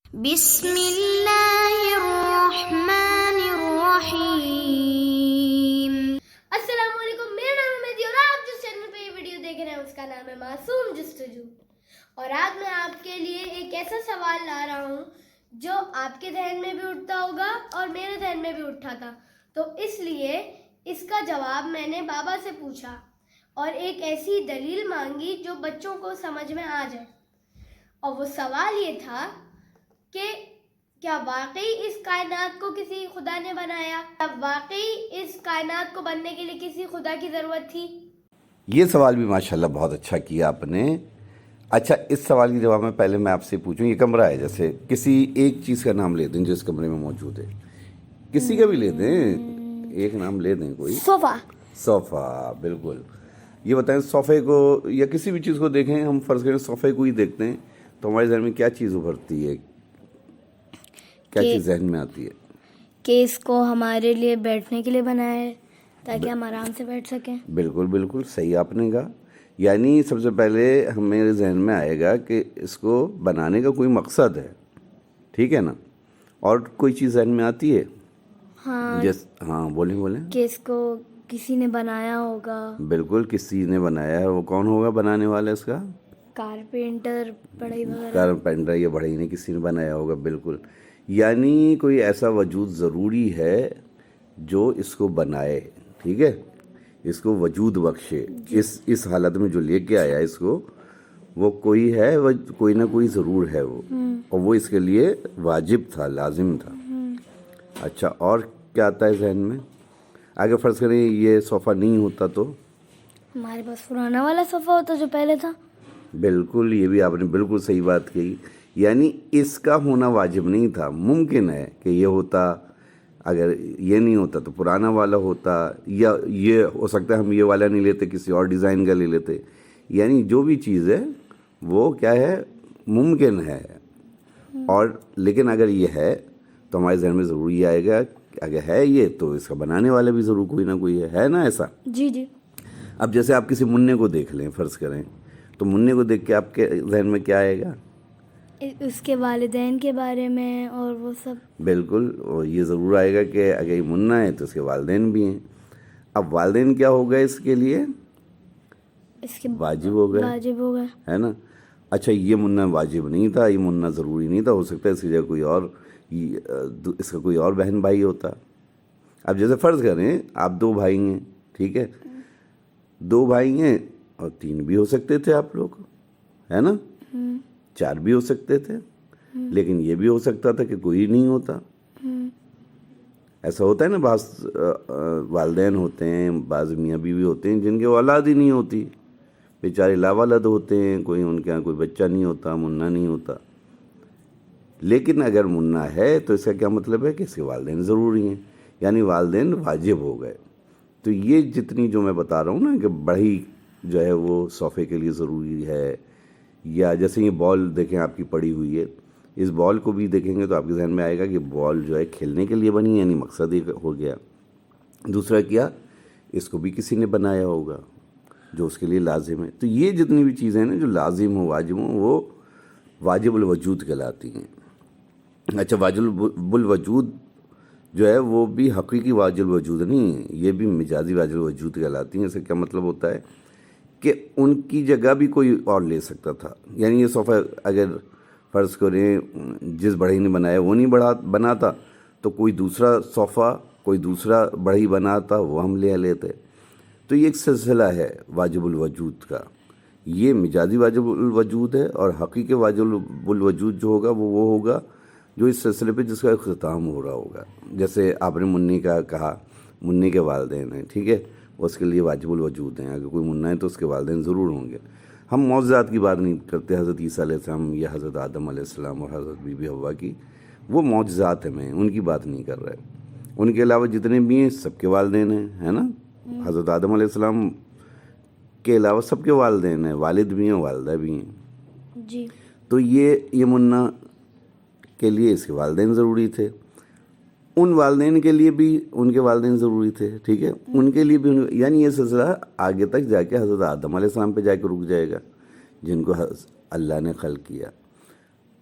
بسم اللہ الرحمن الرحیم۔ السلام علیکم، میرا نام ہے مہدی اور آپ جس چینل پہ یہ ویڈیو دیکھ رہے ہیں اس کا نام ہے معصوم جستجو۔ اور آج میں آپ کے لیے ایک ایسا سوال لا رہا ہوں جو آپ کے ذہن میں بھی اٹھتا ہوگا اور میرے ذہن میں بھی اٹھا تھا، تو اس لیے اس کا جواب میں نے بابا سے پوچھا اور ایک ایسی دلیل مانگی جو بچوں کو سمجھ میں آ جائے۔ اور وہ سوال یہ تھا کہ کیا واقعی اس کائنات کو کسی خدا نے بنایا؟ کیا واقعی اس کائنات کو بننے کے لیے کسی خدا کی ضرورت تھی؟ یہ سوال بھی ماشاءاللہ بہت اچھا کیا آپ نے۔ اچھا، اس سوال کے جواب میں پہلے میں آپ سے پوچھوں، یہ کمرہ ہے، جیسے کسی ایک چیز کا نام لے دیں جو اس کمرے میں موجود ہے، کسی کا بھی لے دیں، ایک نام لے دیں کوئی۔ صوفہ، بالکل۔ یہ بتائیں، صوفے کو یا کسی بھی چیز کو دیکھیں، ہم فرض کریں صوفے کو ہی دیکھتے ہیں تو ہمارے ذہن میں کیا چیز ابھرتی ہے، کیا چیز ذہن میں آتی ہے؟ کہ اس کو ہمارے لیے بیٹھنے کے لیے بنایا ہے تاکہ ہم آرام سے بیٹھ سکیں۔ بالکل بالکل صحیح آپ نے کہا۔ یعنی سب سے پہلے ہمارے ذہن میں آئے گا کہ اس کو بنانے کا کوئی مقصد ہے، ٹھیک ہے نا؟ اور کوئی چیز ذہن میں آتی ہے؟ ہاں بولیں۔ کہ اس کو کسی نے بنایا ہوگا۔ بالکل، کسی نے بنایا ہے۔ وہ کون ہوگا بنانے والا اس کا؟ کارپینٹر، بڑھئی وغیرہ۔ کارپینٹر یا بڑھئی نے کسی نے بنایا ہوگا، بالکل۔ یعنی کوئی ایسا وجود ضروری ہے جو اس کو بنائے، ٹھیک ہے، اس کو وجود بخشے، اس حالت میں جو لے کے آیا اس کو، وہ کوئی ہے، کوئی نہ کوئی ضرور ہے وہ، اور وہ اس کے لیے واجب تھا، لازم تھا۔ اچھا، اور کیا آتا ہے ذہن میں؟ اگر فرض کریں یہ صوفہ نہیں ہوتا تو ہمارے پاس پرانا والا صوفہ ہوتا جو پہلے تھا۔ بالکل، یہ بھی آپ نے بالکل صحیح بات کہی۔ یعنی اس کا ہونا واجب نہیں تھا، ممکن ہے کہ یہ ہوتا، اگر یہ نہیں ہوتا تو پرانا والا ہوتا، یا یہ ہو سکتا ہے ہم یہ والا نہیں لیتے، کسی اور ڈیزائن کا لے لیتے۔ یعنی جو بھی چیز ہے وہ کیا ہے، ممکن ہے، اور لیکن اگر یہ ہے تو ہمارے ذہن میں ضرور یہ آئے گا کہ اگر ہے یہ تو اس کا بنانے والا بھی ضرور کوئی نہ کوئی ہے نا، ایسا؟ جی۔ اب جیسے آپ کسی منع کو دیکھ لیں، فرض کریں، تو منع کو دیکھ کے آپ کے ذہن میں کیا آئے گا؟ اس کے والدین کے بارے میں اور وہ سب۔ بالکل، اور یہ ضرور آئے گا کہ اگر یہ منع ہے تو اس کے والدین بھی ہیں۔ اب والدین کیا ہو گئے اس کے لیے؟ اس کے واجب ہو گئے، ہے نا؟ اچھا، یہ منع واجب نہیں تھا، یہ منع ضروری نہیں تھا، ہو سکتا ہے اس کی جگہ کوئی اور، اس کا کوئی اور بہن بھائی ہوتا۔ اب جیسے فرض کریں آپ دو بھائی ہیں، ٹھیک ہے، دو بھائی ہیں اور تین بھی ہو سکتے تھے آپ لوگ، ہے نا؟ چار بھی ہو سکتے تھے، لیکن یہ بھی ہو سکتا تھا کہ کوئی نہیں ہوتا۔ ایسا ہوتا ہے نا، بعض والدین ہوتے ہیں، بعض میاں بیوی ہوتے ہیں جن کے اولاد ہی نہیں ہوتی، بیچارے لاوالد ہوتے ہیں، کوئی ان کے یہاں کوئی بچہ نہیں ہوتا، منع نہیں ہوتا۔ لیکن اگر منع ہے تو اس کا کیا مطلب ہے کہ اس کے والدین ضروری ہیں، یعنی والدین واجب ہو گئے۔ تو یہ جتنی جو میں بتا رہا ہوں نا کہ بڑھئی جو ہے وہ صوفے کے لیے ضروری ہے، یا جیسے یہ بال دیکھیں آپ کی پڑی ہوئی ہے، اس بال کو بھی دیکھیں گے تو آپ کے ذہن میں آئے گا کہ بال جو ہے کھیلنے کے لیے بنی، یعنی مقصد ہی ہو گیا۔ دوسرا کیا، اس کو بھی کسی نے بنایا ہوگا جو اس کے لیے لازم ہے۔ تو یہ جتنی بھی چیزیں ہیں نا جو لازم ہو، واجب ہوں، وہ واجب الوجود کہلاتی ہیں۔ اچھا، واجب الوجود جو ہے وہ بھی حقیقی واجب الوجود نہیں ہے، یہ بھی مجازی واجب الوجود کہلاتی ہیں۔ اس کا کیا مطلب ہوتا ہے کہ ان کی جگہ بھی کوئی اور لے سکتا تھا۔ یعنی یہ صوفہ اگر فرض کریں جس بڑھئی نے بنایا وہ نہیں بناتا تو کوئی دوسرا صوفہ، کوئی دوسرا بڑھئی بناتا، وہ ہم لے لیتے۔ تو یہ ایک سلسلہ ہے واجب الوجود کا، یہ مجازی واجب الوجود ہے، اور حقیقی واجب الوجود جو ہوگا وہ ہوگا جو اس سلسلے پہ جس کا اختتام ہو رہا ہوگا۔ جیسے آپ نے منع کا کہا، منع کے والدین ہیں، ٹھیک ہے، اس کے لیے واجب الوجود ہیں، اگر کوئی منع ہے تو اس کے والدین ضرور ہوں گے۔ ہم معجزات کی بات نہیں کرتے، حضرت عیسیٰ علیہ السلام یا حضرت آدم علیہ السلام اور حضرت بی بی حوا کی، وہ معجزات ہیں، ان کی بات نہیں کر رہے۔ ان کے علاوہ جتنے بھی ہیں سب کے والدین ہیں، ہے نا؟ حضرت آدم علیہ السلام کے علاوہ سب کے والدین ہیں، والد بھی ہیں، والدہ بھی ہیں۔ جی، تو یہ منع کے لیے اس کے والدین ضروری تھے، ان والدین کے لیے بھی ان کے والدین ضروری تھے، ٹھیک ہے، ان کے لیے بھی، یعنی یہ سلسلہ آگے تک جا کے حضرت آدم علیہ السلام پہ جا کے رک جائے گا، جن کو اللہ نے خلق کیا۔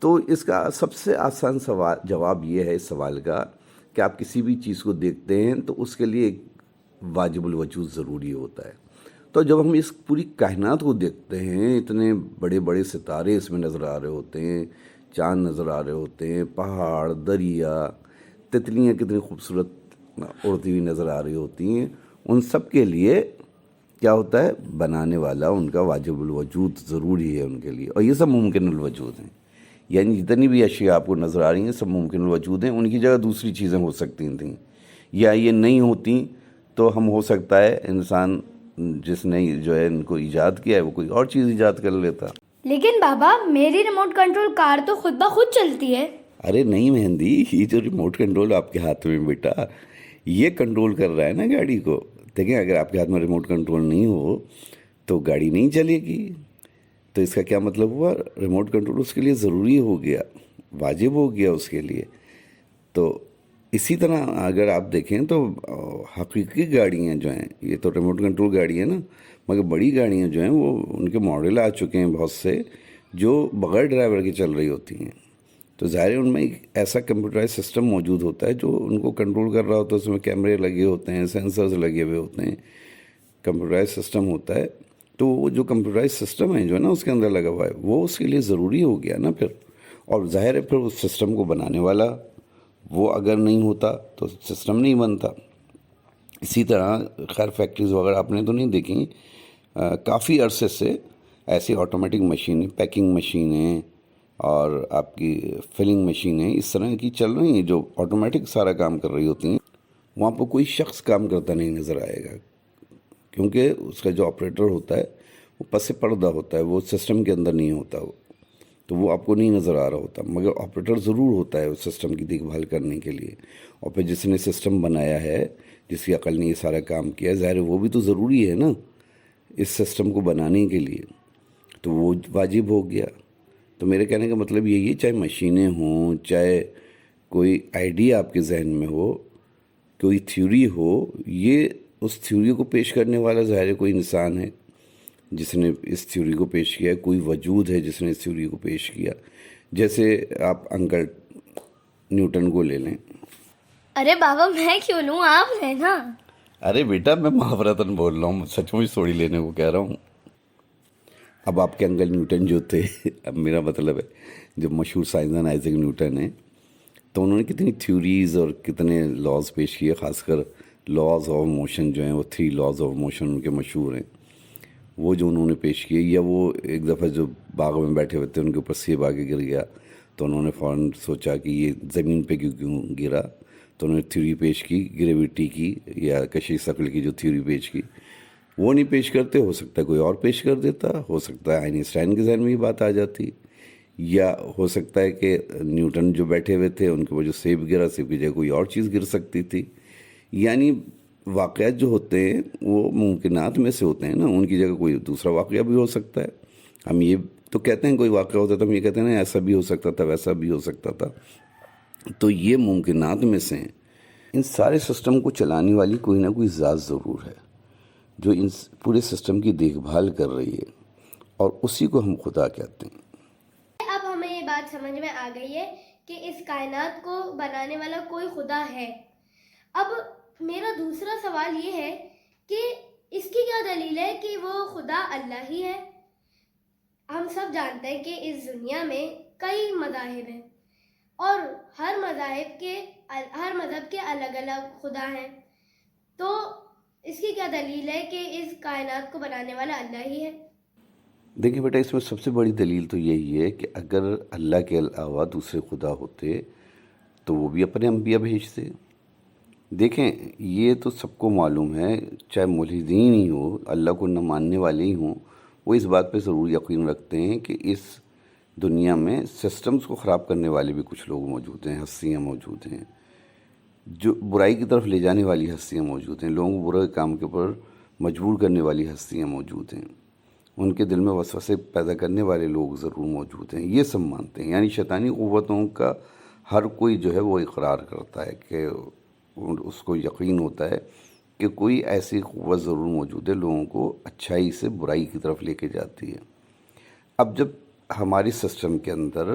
تو اس کا سب سے آسان جواب یہ ہے اس سوال کا کہ آپ کسی بھی چیز کو دیکھتے ہیں تو اس کے لیے ایک واجب الوجود ضروری ہوتا ہے. تو جب ہم اس پوری کائنات کو دیکھتے ہیں، اتنے بڑے بڑے ستارے اس میں نظر آ رہے ہوتے ہیں، چاند نظر آ رہے ہوتے ہیں، پہاڑ، دریا، تتلیاں کتنی خوبصورت اڑتی ہوئی نظر آ رہی ہوتی ہیں، ان سب کے لیے کیا ہوتا ہے؟ بنانے والا، ان کا واجب الوجود ضروری ہے ان کے لیے. اور یہ سب ممکن الوجود ہیں، یعنی جتنی بھی اشیاء آپ کو نظر آ رہی ہیں سب ممکن الوجود ہیں. ان کی جگہ دوسری چیزیں ہو سکتی تھیں، یا یہ نہیں ہوتی تو ہم ہو سکتا ہے انسان جس نے جو ہے ان کو ایجاد کیا ہے وہ کوئی اور چیز ایجاد کر لیتا. لیکن بابا میری ریموٹ کنٹرول کار تو خود بخود چلتی ہے. ارے نہیں مہندی، یہ جو ریموٹ کنٹرول آپ کے ہاتھ میں بیٹا، یہ کنٹرول کر رہا ہے نا گاڑی کو. دیکھیں اگر آپ کے ہاتھ میں ریموٹ کنٹرول نہیں ہو تو گاڑی نہیں چلے گی. تو اس کا کیا مطلب ہوا؟ ریموٹ کنٹرول اس کے لیے ضروری ہو گیا، واجب ہو گیا اس کے لیے. تو اسی طرح اگر آپ دیکھیں تو حقیقی گاڑیاں جو ہیں، یہ تو ریموٹ کنٹرول گاڑی ہے نا، مگر بڑی گاڑیاں جو ہیں وہ ان کے ماڈل آ چکے ہیں بہت سے جو بغیر ڈرائیور کے چل رہی ہوتی ہیں. تو ظاہر ہے ان میں ایک ایسا کمپیوٹرائز سسٹم موجود ہوتا ہے جو ان کو کنٹرول کر رہا ہوتا ہے. اس میں کیمرے لگے ہوتے ہیں، سینسرز لگے ہوئے ہوتے ہیں، کمپیوٹرائز سسٹم ہوتا ہے. تو وہ جو کمپیوٹرائز سسٹم ہے جو ہے نا اس کے اندر لگا ہوا ہے، وہ اس کے لیے ضروری ہو گیا نا پھر. اور ظاہر ہے پھر اس سسٹم کو بنانے والا وہ اگر نہیں ہوتا تو سسٹم نہیں بنتا. اسی طرح خیر فیکٹریز وغیرہ آپ نے تو نہیں دیکھیں، کافی عرصے سے ایسی آٹومیٹک مشینیں، پیکنگ مشینیں اور آپ کی فلنگ مشینیں اس طرح کی چل رہی ہیں جو آٹومیٹک سارا کام کر رہی ہوتی ہیں. وہاں پہ کوئی شخص کام کرتا نہیں نظر آئے گا، کیونکہ اس کا جو آپریٹر ہوتا ہے وہ پس پردہ ہوتا ہے، وہ سسٹم کے اندر نہیں ہوتا، تو وہ آپ کو نہیں نظر آ رہا ہوتا. مگر آپریٹر ضرور ہوتا ہے اس سسٹم کی دیکھ بھال کرنے کے لیے. اور پھر جس نے سسٹم بنایا ہے، جس کی عقل نے یہ سارا کام کیا ہے، ظاہر ہے وہ بھی تو ضروری ہے نا اس سسٹم کو بنانے کے لیے. تو وہ واجب ہو گیا. تو میرے کہنے کا مطلب یہی ہے، چاہے مشینیں ہوں، چاہے کوئی آئیڈیا آپ کے ذہن میں ہو، کوئی تھیوری ہو، یہ اس تھیوری کو پیش کرنے والا ظاہر ہے کوئی انسان ہے جس نے اس تھیوری کو پیش کیا ہے، کوئی وجود ہے جس نے اس تھیوری کو پیش کیا. جیسے آپ انکل نیوٹن کو لے لیں. ارے بابا میں کیوں لوں، آپ لینا. ارے بیٹا میں محاورتاً بول رہا ہوں، سچ مچ تھوڑی لینے کو کہہ رہا ہوں. اب آپ کے انکل نیوٹن جو تھے، اب میرا مطلب ہے جو مشہور سائنسدان آئزیک نیوٹن ہیں، تو انہوں نے کتنی تھیوریز اور کتنے لاز پیش کیے. خاص کر لاز آف موشن جو ہیں، وہ 3 لاز آف موشن ان کے مشہور ہیں، وہ جو انہوں نے پیش کیے. یا وہ ایک دفعہ جو باغ میں بیٹھے ہوئے تھے ان کے اوپر سیب آ کے گر گیا، تو انہوں نے فوراً سوچا کہ یہ زمین پہ کیوں گرا. تو انہوں نے تھیوری پیش کی گریویٹی کی یا کشش ثقل کی جو تھیوری پیش کی. وہ نہیں پیش کرتے، ہو سکتا ہے کوئی اور پیش کر دیتا، ہو سکتا ہے آئنسٹائن کے ذہن میں یہ بات آ جاتی، یا ہو سکتا ہے کہ نیوٹن جو بیٹھے ہوئے تھے ان کے اوپر جو سیب گرا، سیب کی جگہ کوئی اور چیز گر سکتی تھی. یعنی واقعات جو ہوتے ہیں وہ ممکنات میں سے ہوتے ہیں نا، ان کی جگہ کوئی دوسرا واقعہ بھی ہو سکتا ہے. ہم یہ تو کہتے ہیں کوئی واقعہ ہوتا ہے تو ہم یہ کہتے ہیں نا ایسا بھی ہو سکتا تھا، ویسا بھی ہو سکتا تھا. تو یہ ممکنات میں سے ہیں. ان سارے سسٹم کو چلانے والی کوئی نہ کوئی ذات ضرور ہے جو ان پورے سسٹم کی دیکھ بھال کر رہی ہے، اور اسی کو ہم خدا کہتے ہیں. اب ہمیں یہ بات سمجھ میں آ گئی ہے کہ اس کائنات کو بنانے والا کوئی خدا ہے. اب میرا دوسرا سوال یہ ہے کہ اس کی کیا دلیل ہے کہ وہ خدا اللہ ہی ہے؟ ہم سب جانتے ہیں کہ اس دنیا میں کئی مذاہب ہیں اور ہر مذہب کے الگ الگ خدا ہیں. تو اس کی کیا دلیل ہے کہ اس کائنات کو بنانے والا اللہ ہی ہے؟ دیکھیں بیٹا، اس میں سب سے بڑی دلیل تو یہی ہے کہ اگر اللہ کے علاوہ دوسرے خدا ہوتے تو وہ بھی اپنے انبیاء بھیجتے. دیکھیں یہ تو سب کو معلوم ہے، چاہے ملحدین ہی ہو، اللہ کو نہ ماننے والے ہی ہوں، وہ اس بات پہ ضرور یقین رکھتے ہیں کہ اس دنیا میں سسٹمز کو خراب کرنے والے بھی کچھ لوگ موجود ہیں، ہستیاں موجود ہیں، جو برائی کی طرف لے جانے والی ہستیاں موجود ہیں، لوگوں کو برے کام کے اوپر مجبور کرنے والی ہستیاں موجود ہیں، ان کے دل میں وسوسے پیدا کرنے والے لوگ ضرور موجود ہیں. یہ سب مانتے ہیں. یعنی شیطانی قوتوں کا ہر کوئی جو ہے وہ اقرار کرتا ہے کہ اس کو یقین ہوتا ہے کہ کوئی ایسی قوت ضرور موجود ہے لوگوں کو اچھائی سے برائی کی طرف لے کے جاتی ہے. اب جب ہماری سسٹم کے اندر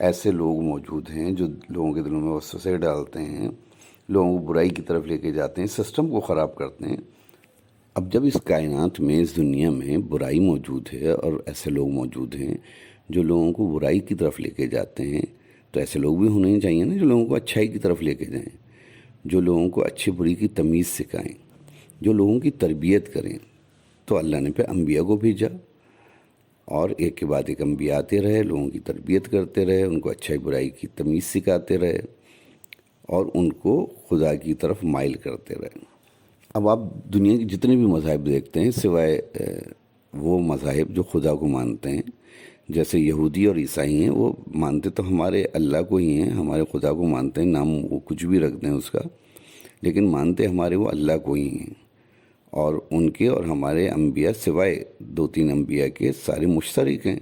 ایسے لوگ موجود ہیں جو لوگوں کے دلوں میں وسوسے ڈالتے ہیں، لوگوں کو برائی کی طرف لے کے جاتے ہیں، سسٹم کو خراب کرتے ہیں۔ اب جب اس کائنات میں، اس دنیا میں برائی موجود ہے اور ایسے لوگ موجود ہیں جو لوگوں کو برائی کی طرف لے کے جاتے ہیں، تو ایسے لوگ بھی ہونے چاہیے نا جو لوگوں کو اچھائی کی طرف لے کے جائیں، جو لوگوں کو اچھی بری کی تمیز سکھائیں، جو لوگوں کی تربیت کریں۔ تو اللہ نے پھر انبیاء کو بھیجا، اور ایک کے بعد ایک انبیاء آتے رہے، لوگوں کی تربیت کرتے رہے، ان کو اچھائی برائی کی تمیز سکھاتے رہے اور ان کو خدا کی طرف مائل کرتے رہے۔ اب آپ دنیا کے جتنے بھی مذاہب دیکھتے ہیں، سوائے وہ مذاہب جو خدا کو مانتے ہیں، جیسے یہودی اور عیسائی ہیں، وہ مانتے تو ہمارے اللہ کو ہی ہیں، ہمارے خدا کو مانتے ہیں، نام وہ کچھ بھی رکھ دیں اس کا، لیکن مانتے ہمارے وہ اللہ کو ہی ہیں۔ اور ان کے اور ہمارے انبیاء سوائے 2-3 انبیاء کے سارے مشترک ہیں۔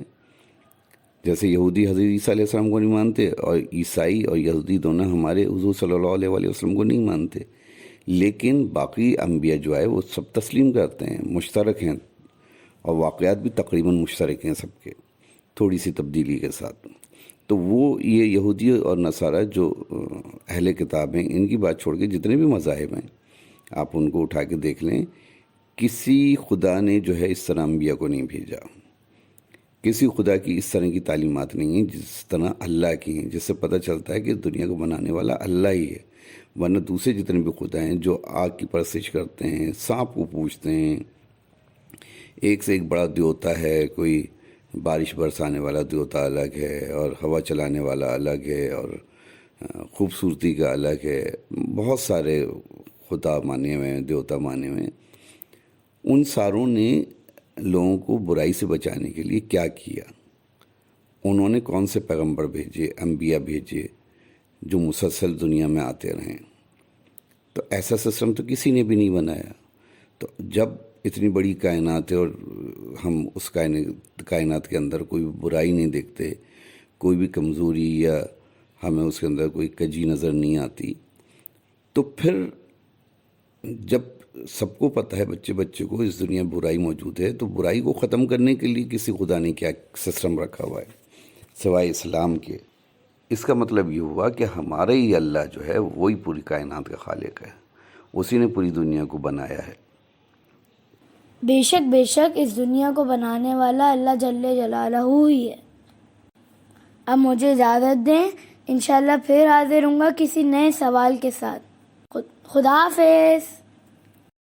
جیسے یہودی حضرت عیسیٰ علیہ السلام کو نہیں مانتے، اور عیسائی اور یہودی دونوں ہمارے حضور صلی اللہ علیہ وآلہ وسلم کو نہیں مانتے، لیکن باقی انبیاء جو ہے وہ سب تسلیم کرتے ہیں، مشترک ہیں، اور واقعات بھی تقریباً مشترک ہیں سب کے، تھوڑی سی تبدیلی کے ساتھ۔ تو وہ یہ یہودی اور نصارہ جو اہل کتاب ہیں، ان کی بات چھوڑ کے جتنے بھی مذاہب ہیں آپ ان کو اٹھا کے دیکھ لیں، کسی خدا نے جو ہے اس طرح انبیاء کو نہیں بھیجا، کسی خدا کی اس طرح کی تعلیمات نہیں ہیں جس طرح اللہ کی ہیں، جس سے پتہ چلتا ہے کہ دنیا کو بنانے والا اللہ ہی ہے۔ ورنہ دوسرے جتنے بھی خدا ہیں جو آگ کی پرستش کرتے ہیں، سانپ کو پوجتے ہیں، ایک سے ایک بڑا دیوتا ہے، کوئی بارش برسانے والا دیوتا الگ ہے، اور ہوا چلانے والا الگ ہے، اور خوبصورتی کا الگ ہے، بہت سارے خدا مانے ہوئے ہیں، دیوتا مانے ہوئے ہیں۔ ان ساروں نے لوگوں کو برائی سے بچانے کے لیے کیا کیا؟ انہوں نے کون سے پیغمبر بھیجے، انبیاء بھیجے جو مسلسل دنیا میں آتے رہیں۔ تو ایسا سسٹم تو کسی نے بھی نہیں بنایا۔ تو جب اتنی بڑی کائنات ہے اور ہم اس کائنات کے اندر کوئی برائی نہیں دیکھتے، کوئی بھی کمزوری یا ہمیں اس کے اندر کوئی کجی نظر نہیں آتی، تو پھر جب سب کو پتہ ہے، بچے بچے کو اس دنیا میں برائی موجود ہے، تو برائی کو ختم کرنے کے لیے کسی خدا نے کیا سسٹم رکھا ہوا ہے سوائے اسلام کے؟ اس کا مطلب یہ ہوا کہ ہمارا ہی اللہ جو ہے وہی پوری کائنات کا خالق ہے، اسی نے پوری دنیا کو بنایا ہے۔ بے شک اس دنیا کو بنانے والا اللہ جل جلالہ ہی ہے۔ اب مجھے اجازت دیں، انشاءاللہ پھر حاضر ہوں گا کسی نئے سوال کے ساتھ۔ خدا حافظ۔